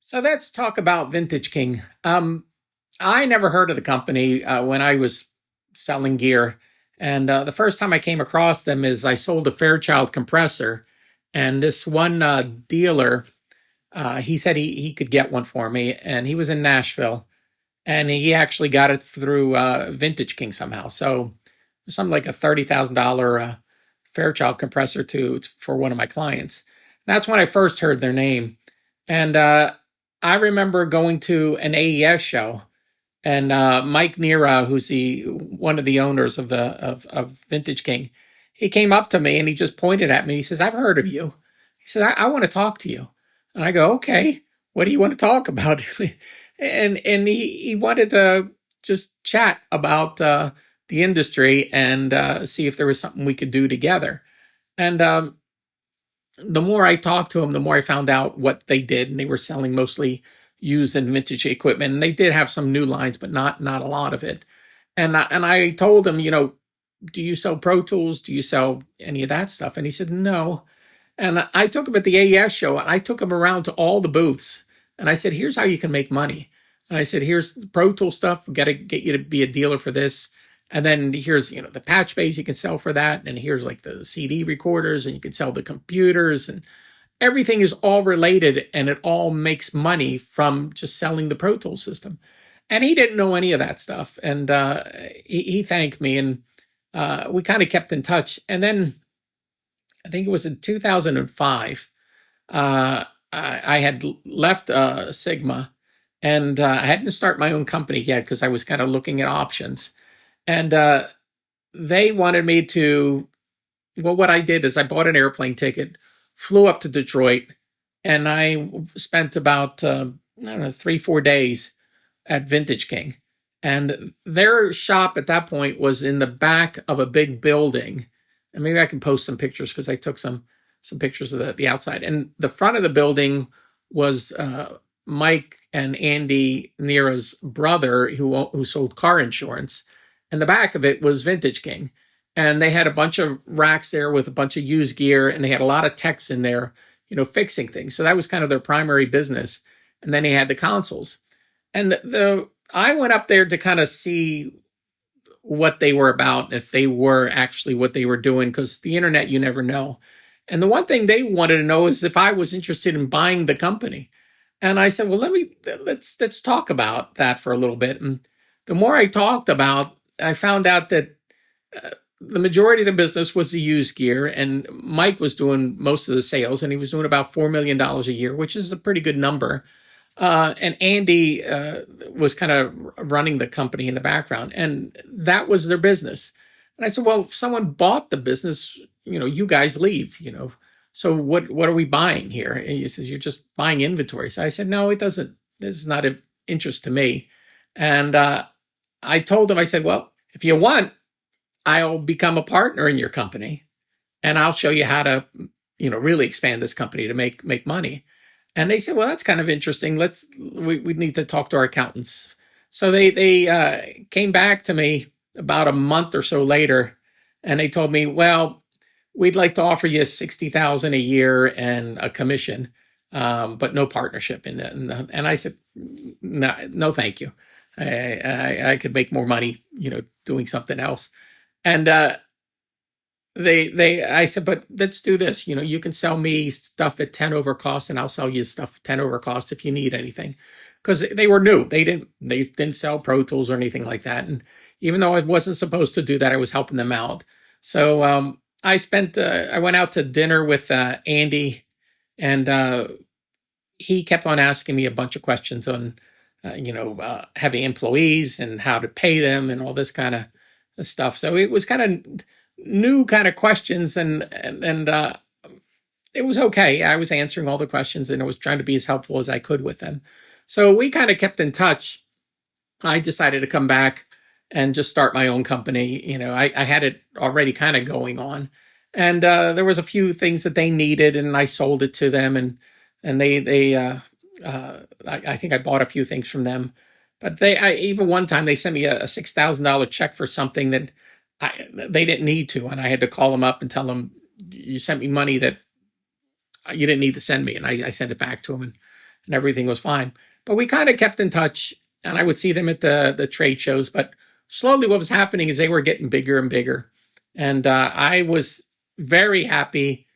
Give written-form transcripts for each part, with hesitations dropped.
So let's talk about Vintage King. I never heard of the company when I was selling gear. And the first time I came across them is I sold a Fairchild compressor. And this one dealer, he said he could get one for me. And he was in Nashville. And he actually got it through Vintage King somehow. So something like a $30,000 Fairchild compressor for one of my clients. That's when I first heard their name. And I remember going to an AES show, and Mike Nera, who's one of the owners of Vintage King, he came up to me and he just pointed at me. He says, "I've heard of you." He said, "I want to talk to you." And I go, "Okay, what do you want to talk about?" and he wanted to just chat about the industry and see if there was something we could do together. And the more I talked to him, the more I found out what they did, and they were selling mostly used and vintage equipment. And they did have some new lines, but not a lot of it. And I told him, do you sell Pro Tools? Do you sell any of that stuff? And he said, no. And I took him at the AES show. I took him around to all the booths, and I said, here's how you can make money. And I said, here's the Pro Tool stuff. We got to get you to be a dealer for this. And then here's, the patch bays you can sell for that. And here's like the CD recorders, and you can sell the computers, and everything is all related, and it all makes money from just selling the Pro Tools system. And he didn't know any of that stuff. And he thanked me, and we kind of kept in touch. And then I think it was in 2005, I had left Sigma, and I hadn't started my own company yet because I was kind of looking at options. And they wanted me to, what I did is I bought an airplane ticket, flew up to Detroit, and I spent about, 3-4 days at Vintage King. And their shop at that point was in the back of a big building. And maybe I can post some pictures because I took some pictures of the outside. And the front of the building was Mike and Andy Nera's brother who sold car insurance. And the back of it was Vintage King. And they had a bunch of racks there with a bunch of used gear, and they had a lot of techs in there, fixing things. So that was kind of their primary business. And then they had the consoles. And I went up there to kind of see what they were about, and if they were actually what they were doing, because the internet, you never know. And the one thing they wanted to know is if I was interested in buying the company. And I said, well, let's talk about that for a little bit. And the more I talked about, I found out that the majority of the business was the used gear, and Mike was doing most of the sales, and he was doing about $4 million a year, which is a pretty good number. And Andy was kind of running the company in the background, and that was their business. And I said, well, if someone bought the business, you guys leave, so what are we buying here? And he says, you're just buying inventory. So I said, no, it doesn't. This is not of interest to me. And I told him, I said, well, if you want, I'll become a partner in your company, and I'll show you how to, really expand this company to make money. And they said, well, that's kind of interesting. We need to talk to our accountants. So they came back to me about a month or so later, and they told me, well, we'd like to offer you $60,000 a year and a commission, but no partnership in that. And I said, no, thank you. I could make more money, doing something else. And I said, but let's do this. You can sell me stuff at 10 over cost, and I'll sell you stuff 10 over cost if you need anything. Because they were new. They didn't sell Pro Tools or anything like that. And even though I wasn't supposed to do that, I was helping them out. So I went out to dinner with Andy, and he kept on asking me a bunch of questions on, having employees and how to pay them and all this kind of stuff. So it was kind of new kind of questions, and it was okay. I was answering all the questions, and I was trying to be as helpful as I could with them. So we kind of kept in touch. I decided to come back and just start my own company. I had it already kind of going on, and there was a few things that they needed, and I sold it to them, and I think I bought a few things from them. But even one time they sent me a $6,000 check for something that they didn't need to, and I had to call them up and tell them, you sent me money that you didn't need to send me, and I sent it back to them, and everything was fine. But we kind of kept in touch, and I would see them at the trade shows. But slowly, what was happening is they were getting bigger and bigger, and I was very happy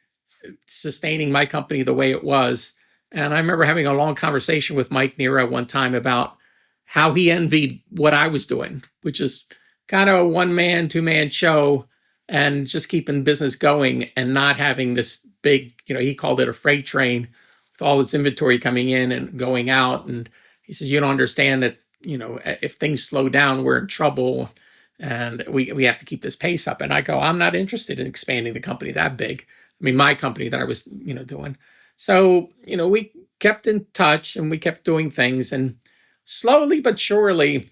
sustaining my company the way it was. And I remember having a long conversation with Mike Nera one time about how he envied what I was doing, which is kind of a one-man, two-man show and just keeping business going and not having this big, he called it a freight train with all this inventory coming in and going out. And he says, you don't understand that, if things slow down, we're in trouble and we have to keep this pace up. And I go, I'm not interested in expanding the company that big. I mean, my company that I was, doing. So, we kept in touch and we kept doing things, and slowly but surely,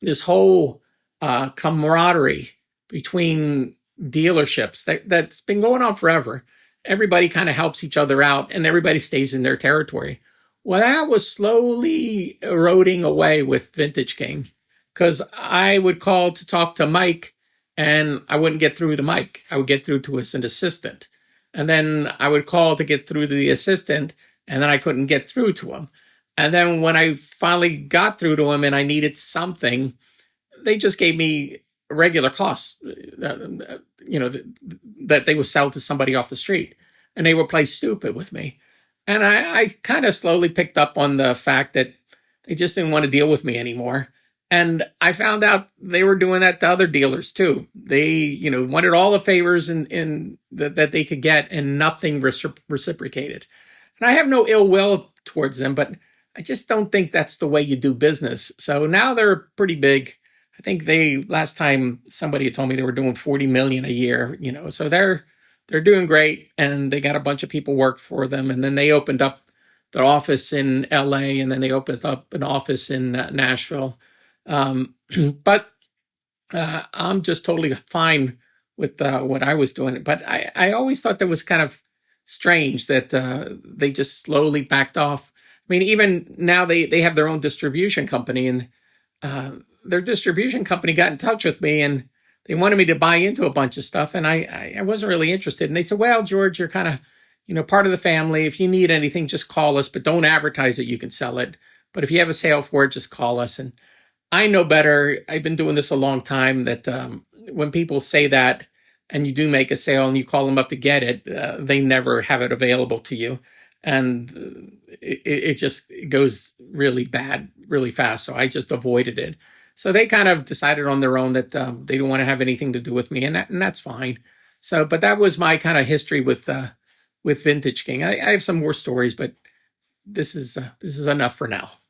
this whole camaraderie between dealerships that's been going on forever. Everybody kind of helps each other out and everybody stays in their territory. Well, that was slowly eroding away with Vintage King, because I would call to talk to Mike and I wouldn't get through to Mike. I would get through to an assistant. And then I would call to get through to the assistant, and then I couldn't get through to him. And then when I finally got through to him and I needed something, they just gave me regular costs, that they would sell to somebody off the street. And they would play stupid with me. And I kind of slowly picked up on the fact that they just didn't want to deal with me anymore. And I found out they were doing that to other dealers too. They, wanted all the favors in that they could get and nothing reciprocated. And I have no ill will towards them, but I just don't think that's the way you do business. So now they're pretty big. I think last time somebody had told me they were doing 40 million a year, so they're doing great, and they got a bunch of people work for them. And then they opened up their office in LA, and then they opened up an office in Nashville. But I'm just totally fine with what I was doing. But I always thought that was kind of strange that they just slowly backed off. I mean, even now they have their own distribution company, and their distribution company got in touch with me, and they wanted me to buy into a bunch of stuff, and I wasn't really interested. And they said, well, George, you're kind of, part of the family. If you need anything, just call us, but don't advertise it. You can sell it. But if you have a sale for it, just call us. And I know better. I've been doing this a long time, that when people say that and you do make a sale and you call them up to get it, they never have it available to you. And it just goes really bad, really fast. So I just avoided it. So they kind of decided on their own that they don't want to have anything to do with me, and that's fine. So, but that was my kind of history with Vintage King. I have some more stories, but this is enough for now.